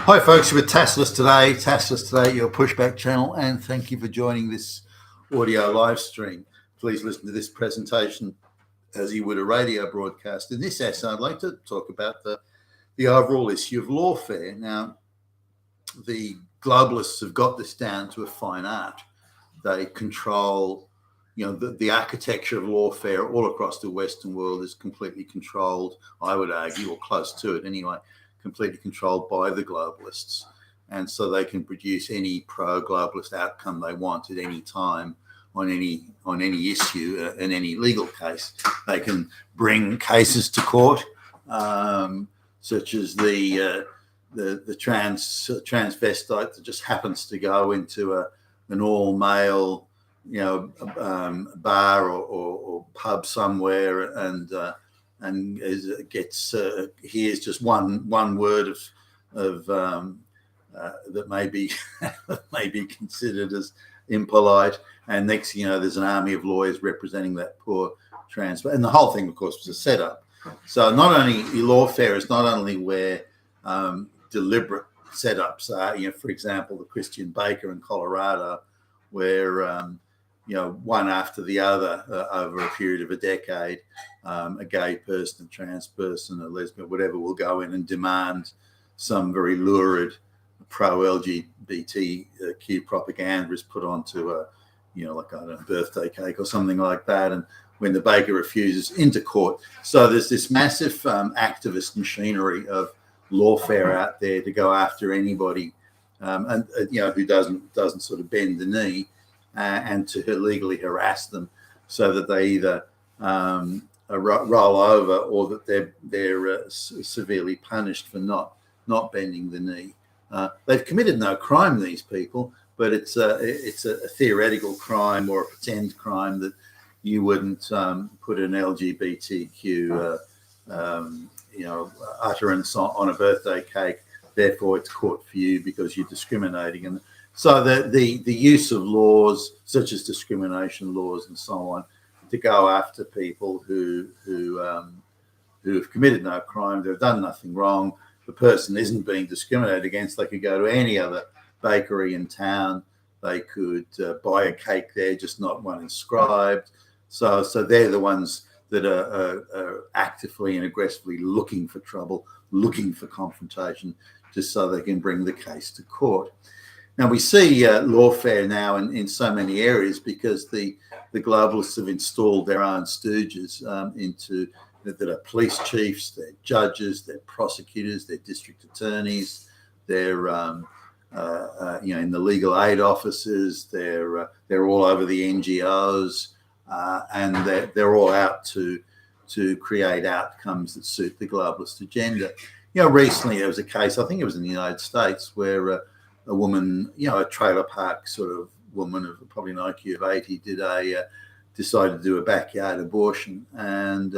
Hi folks, we're Taskless today, your pushback channel, and thank you for joining this audio live stream. Please listen to this presentation as you would a radio broadcast. In this essay, I'd like to talk about the overall issue of lawfare. Now, the globalists have got this down to a fine art. They control, the architecture of lawfare all across the Western world is completely controlled, I would argue, or close to it anyway, completely controlled by the globalists. And so they can produce any pro-globalist outcome they want at any time on any issue, in any legal case. They can bring cases to court, such as the transvestite that just happens to go into an all-male, bar or pub somewhere and hears just one word of that may be considered as impolite, and next thing you know, there's an army of lawyers representing that poor trans, and the whole thing, of course, was a setup. So not only lawfare is not only where deliberate setups are, for example, the Christian baker in Colorado, where one after the other over a period of a decade, a gay person, a trans person, a lesbian, whatever, will go in and demand some very lurid pro-LGBTQ propaganda is put onto a, birthday cake or something like that. And when the baker refuses, into court. So there's this massive activist machinery of lawfare out there to go after anybody, who doesn't sort of bend the knee, and to legally harass them, so that they either roll over or that they're severely punished for not bending the knee. They've committed no crime, these people, but it's a theoretical crime or a pretend crime that you wouldn't put an LGBTQ utterance on a birthday cake. Therefore, it's court for you because you're discriminating. And so the use of laws such as discrimination laws and so on to go after people who have committed no crime, they've done nothing wrong, the person isn't being discriminated against. They could go to any other bakery in town. They could buy a cake there, just not one inscribed. So they're the ones that are actively and aggressively looking for trouble, looking for confrontation, just so they can bring the case to court. Now, we see lawfare now in so many areas because the globalists have installed their own stooges that are police chiefs, they're judges, they're prosecutors, they're district attorneys, they're in the legal aid offices, they're all over the NGOs, and they're all out to create outcomes that suit the globalist agenda. Recently there was a case, I think it was in the United States, where a woman, a trailer park sort of woman of probably an IQ of 80, decided to do a backyard abortion, and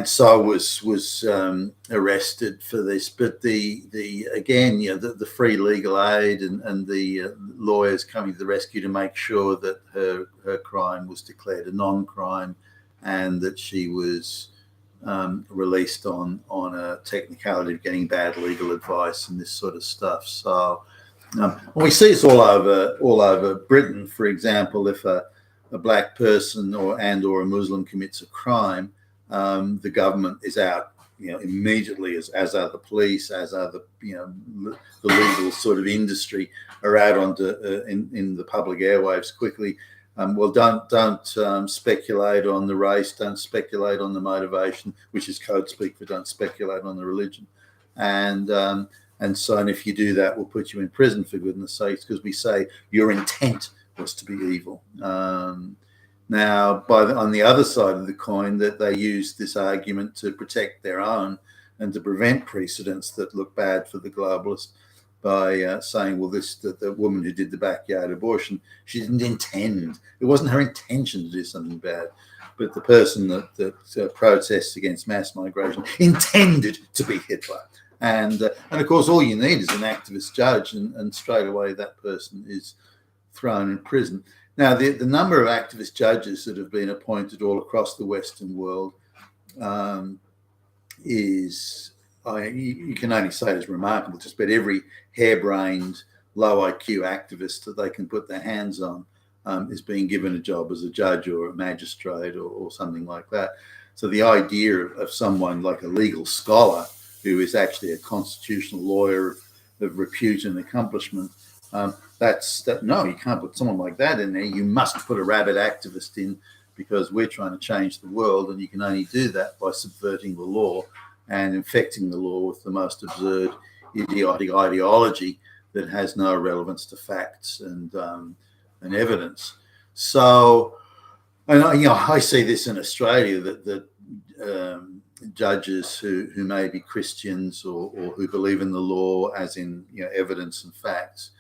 so was arrested for this. But the free legal aid and the lawyers coming to the rescue to make sure that her crime was declared a non-crime, and that she was released on a technicality of getting bad legal advice and this sort of stuff. So we see this all over Britain. For example, if a black person or a Muslim commits a crime, the government is out, immediately, as are the police, as are the legal sort of industry, are out onto in the public airwaves quickly. Don't speculate on the race, don't speculate on the motivation, which is code speak for don't speculate on the religion. And if you do that, we'll put you in prison, for goodness sakes, because we say your intent was to be evil. Now, on the other side of the coin, that they use this argument to protect their own and to prevent precedents that look bad for the globalists by saying, well, the woman who did the backyard abortion, she didn't intend. It wasn't her intention to do something bad. But the person that protests against mass migration intended to be Hitler. And of course, all you need is an activist judge, and straight away that person is thrown in prison. Now, the number of activist judges that have been appointed all across the Western world is you can only say it is remarkable. Just about every harebrained, low IQ activist that they can put their hands on is being given a job as a judge or a magistrate or something like that. So the idea of someone like a legal scholar who is actually a constitutional lawyer of repute and accomplishment, no, you can't put someone like that in there. You must put a rabid activist in, because we're trying to change the world, and you can only do that by subverting the law and infecting the law with the most absurd, idiotic ideology that has no relevance to facts and evidence. So, and I see this in Australia that judges who may be Christians or who believe in the law as in evidence and facts,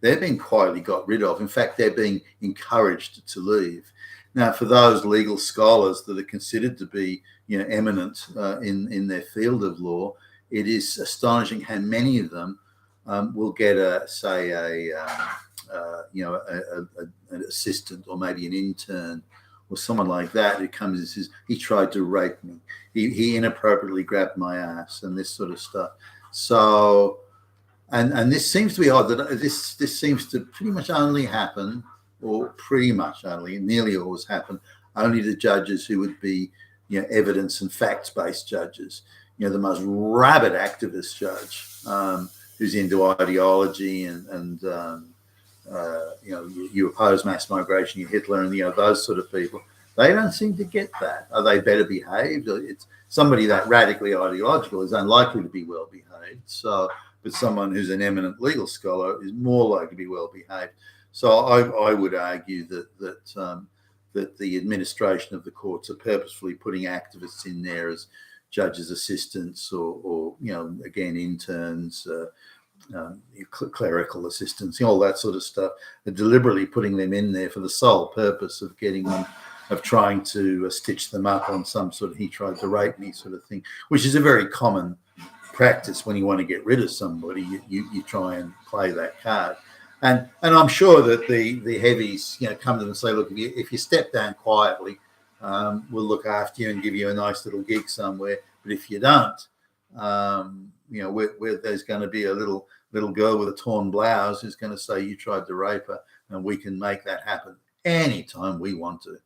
they're being quietly got rid of. In fact, they're being encouraged to leave. Now, for those legal scholars that are considered to be eminent in their field of law, it is astonishing how many of them will get an assistant or maybe an intern or someone like that who comes and says, he tried to rape me, he inappropriately grabbed my ass, and this sort of stuff. So, and this seems to be odd, that this seems to pretty much only happen, or pretty much only, nearly always happen, only to judges who would be evidence and facts-based judges. The most rabid activist judge who's into ideology and you oppose mass migration, you Hitler, and those sort of people. They don't seem to get that. Are they better behaved? It's somebody that radically ideological is unlikely to be well behaved. So, but someone who's an eminent legal scholar is more likely to be well behaved. So I would argue that the administration of the courts are purposefully putting activists in there as judges' assistants or again, interns, clerical assistants, all that sort of stuff. They're deliberately putting them in there for the sole purpose of getting them, of trying to stitch them up on some sort of he tried to rape me sort of thing, which is a very common practice when you want to get rid of somebody. You try and play that card. And I'm sure that the heavies, come to them and say, look, if you step down quietly, we'll look after you and give you a nice little gig somewhere. But if you don't, there's going to be a little girl with a torn blouse who's going to say you tried to rape her, and we can make that happen anytime we want to.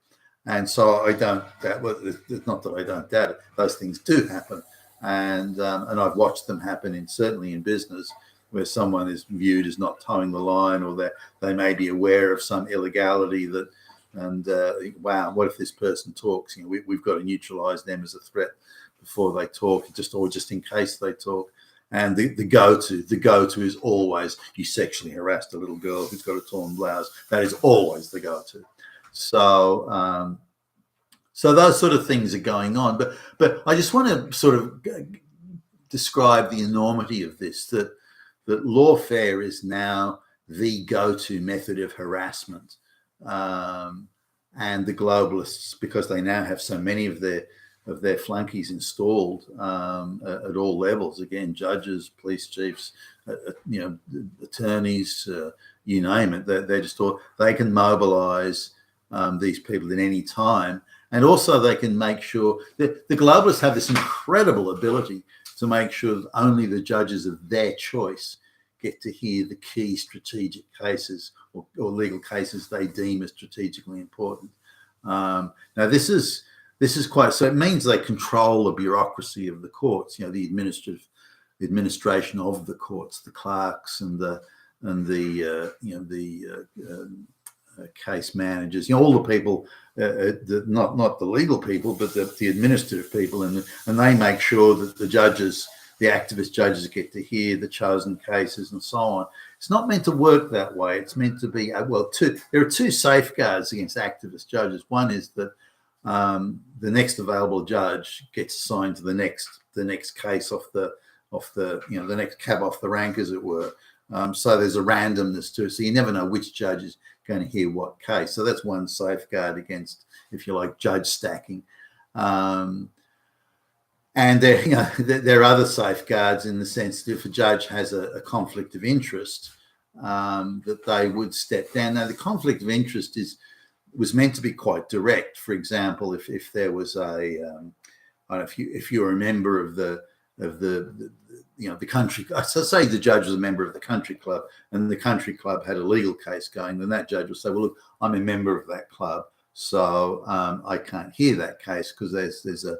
And so I don't doubt. Well, it's not that I don't doubt it. Those things do happen, and I've watched them happen certainly in business, where someone is viewed as not towing the line, or that they may be aware of some illegality that, and wow, what if this person talks? We've got to neutralise them as a threat before they talk, just in case they talk. And the go-to is always, you sexually harassed a little girl who's got a torn blouse. That is always the go-to. So so those sort of things are going on. But I just want to sort of describe the enormity of this, that lawfare is now the go-to method of harassment. And the globalists, because they now have so many of their flunkies installed at all levels, again, judges, police chiefs, attorneys, you name it, they're just all, they can mobilize these people at any time. And also they can make sure that the globalists have this incredible ability to make sure that only the judges of their choice get to hear the key strategic cases or legal cases they deem as strategically important. Now, this is quite, so it means they control the bureaucracy of the courts, the administration of the courts, the clerks and the case managers, all the people, not the legal people, but the administrative people, and they make sure that the judges, the activist judges, get to hear the chosen cases and so on. It's not meant to work that way. It's meant to be there are two safeguards against activist judges. One is that the next available judge gets assigned to the next case off the next cab off the rank, as it were. So there's a randomness to it. So you never know which judge is going to hear what case. So that's one safeguard against, if you like, judge stacking. And there are other safeguards in the sense that if a judge has a conflict of interest, that they would step down. Now, the conflict of interest was meant to be quite direct. For example, if there was if you're a member of the the country. So say the judge was a member of the country club, and the country club had a legal case going, then that judge will say, well, look, I'm a member of that club, so I can't hear that case because there's a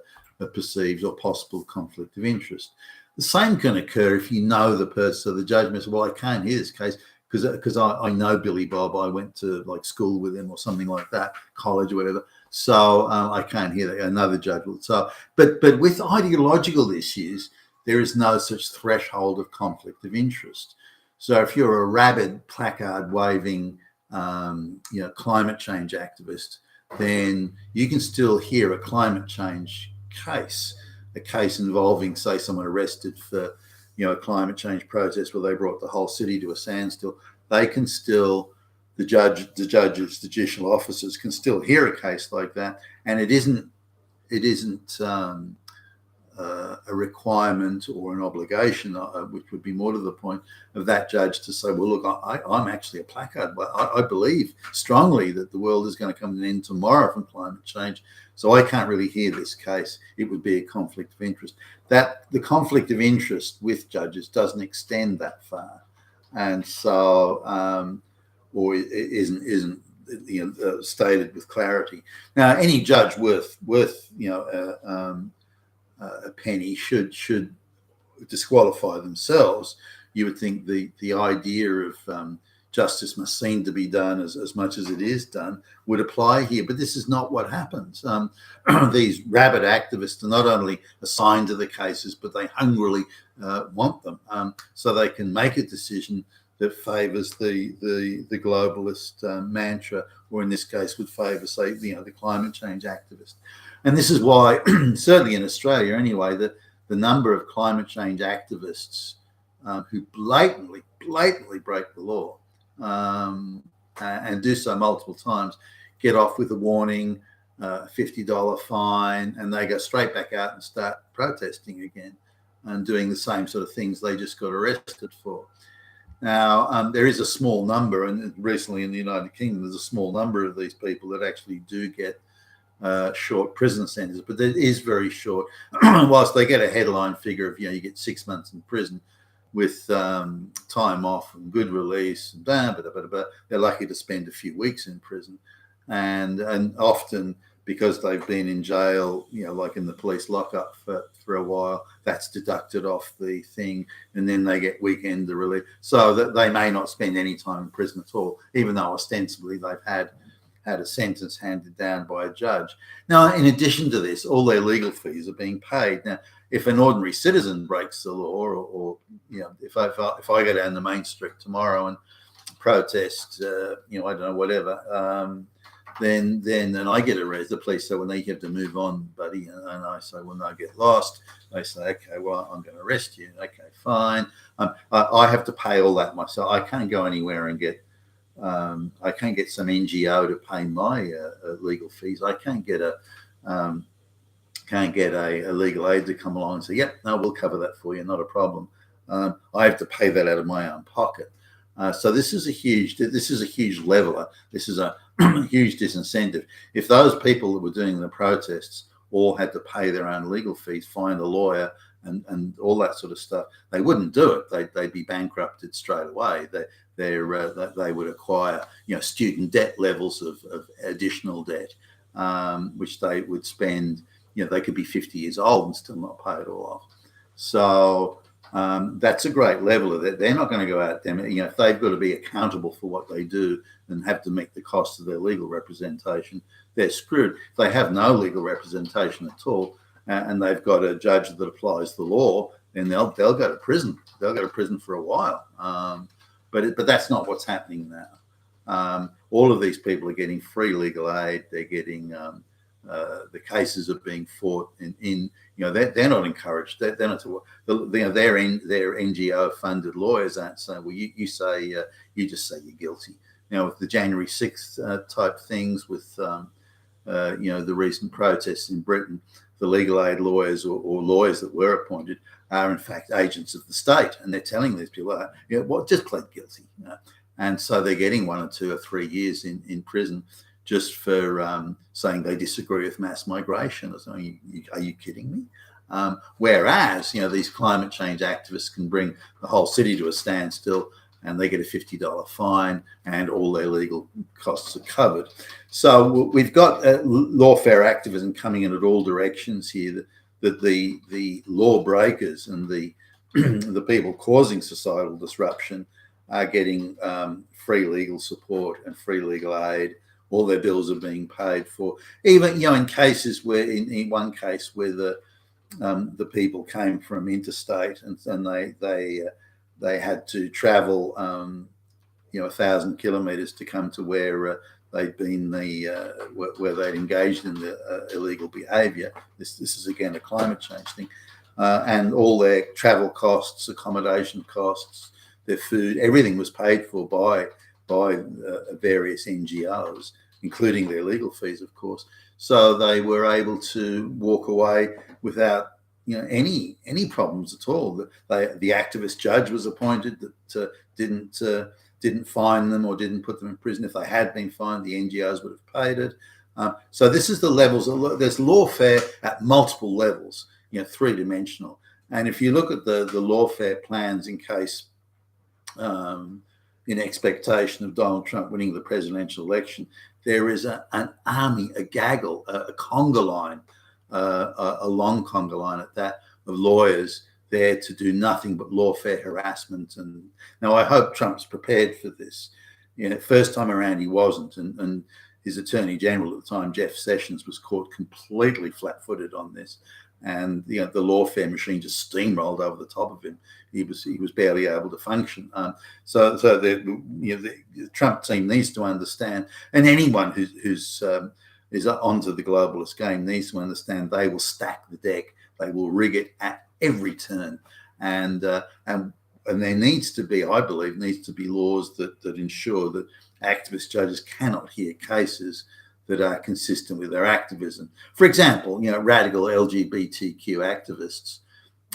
perceived or possible conflict of interest. The same can occur if you know the person. So the judge may say, well, I can't hear this case because I know Billy Bob. I went to like school with him or something like that, college or whatever. So I can't hear that. Another judge will. So, but with ideological issues, there is no such threshold of conflict of interest. So if you're a rabid placard waving, climate change activist, then you can still hear a climate change case, a case involving, say, someone arrested for, a climate change protest where they brought the whole city to a standstill. They can still, the judges, judicial officers can still hear a case like that, and it isn't a requirement or an obligation, which would be more to the point, of that judge to say, well, look, I'm actually a placard, but I believe strongly that the world is going to come to an end tomorrow from climate change, so I can't really hear this case. It would be a conflict of interest. That the conflict of interest with judges doesn't extend that far, and so or it isn't stated with clarity. Now, any judge worth a penny should disqualify themselves. You would think the idea of justice must seem to be done as much as it is done would apply here, but this is not what happens. These rabid activists are not only assigned to the cases, but they hungrily want them, so they can make a decision that favours the globalist mantra, or in this case would favour, say, the climate change activist. And this is why, certainly in Australia anyway, the number of climate change activists who blatantly break the law and do so multiple times, get off with a warning, $50 fine, and they go straight back out and start protesting again and doing the same sort of things they just got arrested for. Now, there is a small number, and recently in the United Kingdom, there's a small number of these people that actually do get short prison sentences, but it is very short. Whilst they get a headline figure of, you get 6 months in prison with time off and good release, and they're lucky to spend a few weeks in prison. And often, because they've been in jail, like in the police lockup for a while, that's deducted off the thing, and then they get weekend relief. So that they may not spend any time in prison at all, even though ostensibly they've had a sentence handed down by a judge. Now, in addition to this, all their legal fees are being paid. Now, if an ordinary citizen breaks the law, or if I go down the main street tomorrow and protest, I don't know, whatever, then I get arrested. The police say, well, now you have to move on, buddy. And I say, well, no, I get lost. They say, okay, well, I'm going to arrest you. Okay, fine. I have to pay all that myself. I can't go anywhere and get I can't get some NGO to pay my legal fees. I can't get a legal aid to come along and say, yep, no, we'll cover that for you, not a problem. I have to pay that out of my own pocket. So this is a huge leveler. This is a huge disincentive. If those people that were doing the protests all had to pay their own legal fees, find a lawyer, and all that sort of stuff, they wouldn't do it. They'd be bankrupted straight away. They would acquire student debt levels of additional debt, which they would spend. They could be 50 years old and still not pay it all off. So that's a great leveler. They're not going to go out there. If they've got to be accountable for what they do and have to meet the cost of their legal representation, they're screwed. If they have no legal representation at all, and they've got a judge that applies the law, then they'll go to prison. They'll go to prison for a while. But that's not what's happening now. All of these people are getting free legal aid. They're getting the cases are being fought in they're not encouraged. They're not. Their NGO funded lawyers aren't saying, well, you just say you're guilty. With the January 6th type things, with the recent protests in Britain, the legal aid lawyers or lawyers that were appointed are in fact agents of the state, and they're telling these people, just plead guilty. And so they're getting 1 or 2 or 3 years in prison just for saying they disagree with mass migration. Or something. Are you kidding me? Whereas, these climate change activists can bring the whole city to a standstill and they get a $50 fine and all their legal costs are covered. So we've got lawfare activism coming in at all directions here, that the lawbreakers and the the people causing societal disruption are getting free legal support and free legal aid. All their bills are being paid for. Even in cases where, in one case where the people came from interstate and they had to travel 1,000 kilometres to come to where they'd been where they'd engaged in the illegal behaviour. This is again a climate change thing, and all their travel costs, accommodation costs, their food, everything was paid for by various NGOs, including their legal fees, of course. So they were able to walk away without any problems at all. The activist judge was appointed that didn't fine them or didn't put them in prison. If they had been fined, the NGOs would have paid it. So this is the levels. There's lawfare at multiple levels, three-dimensional. And if you look at the lawfare plans in case, in expectation of Donald Trump winning the presidential election, there is an army, a gaggle, a conga line, a long conga line at that, of lawyers there to do nothing but lawfare harassment. And now I hope Trump's prepared for this. First time around he wasn't, and his Attorney General at the time, Jeff Sessions, was caught completely flat-footed on this, and the lawfare machine just steamrolled over the top of him. He was barely able to function. So the Trump team needs to understand, and anyone who's is onto the globalist game needs to understand they will stack the deck. They will rig it at every turn, and there needs to be, I believe, laws that ensure that activist judges cannot hear cases that are consistent with their activism. For example, radical LGBTQ activists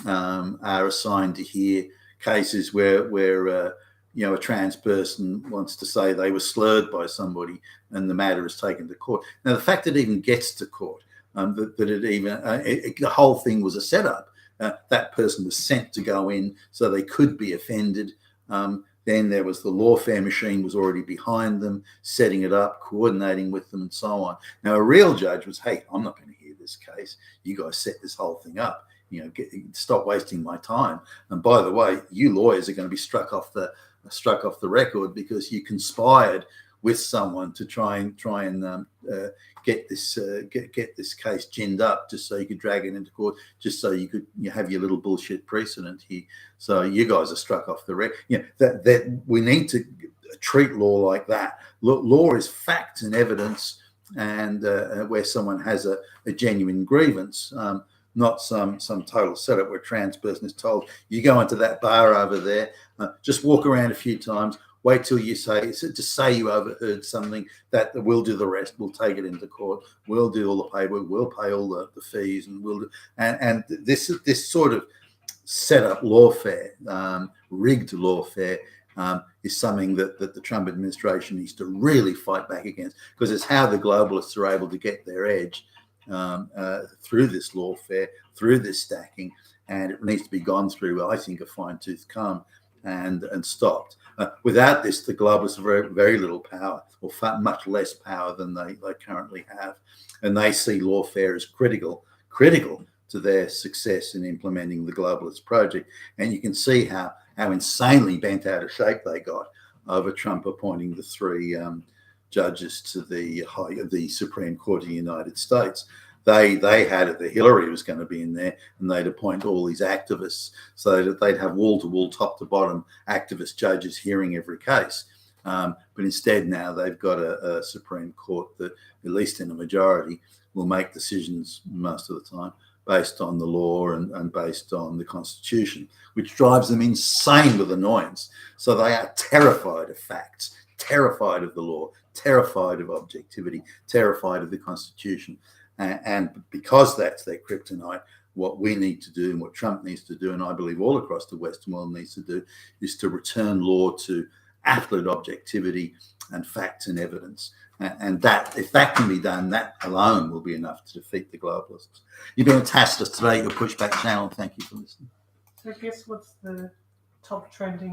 are assigned to hear cases where a trans person wants to say they were slurred by somebody and the matter is taken to court. Now, the fact that it even gets to court, the whole thing was a setup. That person was sent to go in so they could be offended. Then there was the lawfare machine was already behind them, setting it up, coordinating with them, and so on. Now, a real judge was, hey, I'm not going to hear this case. You guys set this whole thing up. Stop wasting my time. And by the way, you lawyers are going to be struck off the record because you conspired with someone to try and get this case ginned up just so you could drag it into court, just so you could have your little bullshit precedent here. So you guys are struck off the record. That we need to treat law like that. Law is facts and evidence, and where someone has a genuine grievance. Not some total setup where a trans person is told, you go into that bar over there, just walk around a few times, wait till you say you overheard something, that we'll do the rest. We'll take it into court. We'll do all the paperwork. We'll pay all the fees, and and this sort of setup lawfare, rigged lawfare, is something that the Trump administration needs to really fight back against, because it's how the globalists are able to get their edge. Through this lawfare, through this stacking, and it needs to be gone through, I think, a fine-tooth comb and stopped. Without this, the globalists have very, very little power, or much less power than they currently have, and they see lawfare as critical to their success in implementing the globalist project. And you can see how insanely bent out of shape they got over Trump appointing the three judges to the Supreme Court of the United States. They had it that Hillary was going to be in there, and they'd appoint all these activists so that they'd have wall-to-wall, top-to-bottom activist judges hearing every case. But instead now they've got a Supreme Court that, at least in a majority, will make decisions most of the time based on the law and based on the Constitution, which drives them insane with annoyance. So they are terrified of facts, terrified of the law, terrified of objectivity, terrified of the Constitution. And because that's their kryptonite, what we need to do and what Trump needs to do, and I believe all across the Western world needs to do, is to return law to absolute objectivity and facts and evidence. And that, if that can be done, that alone will be enough to defeat the globalists. You've been fantastic today, your Pushback channel. Thank you for listening. So I guess what's the top trending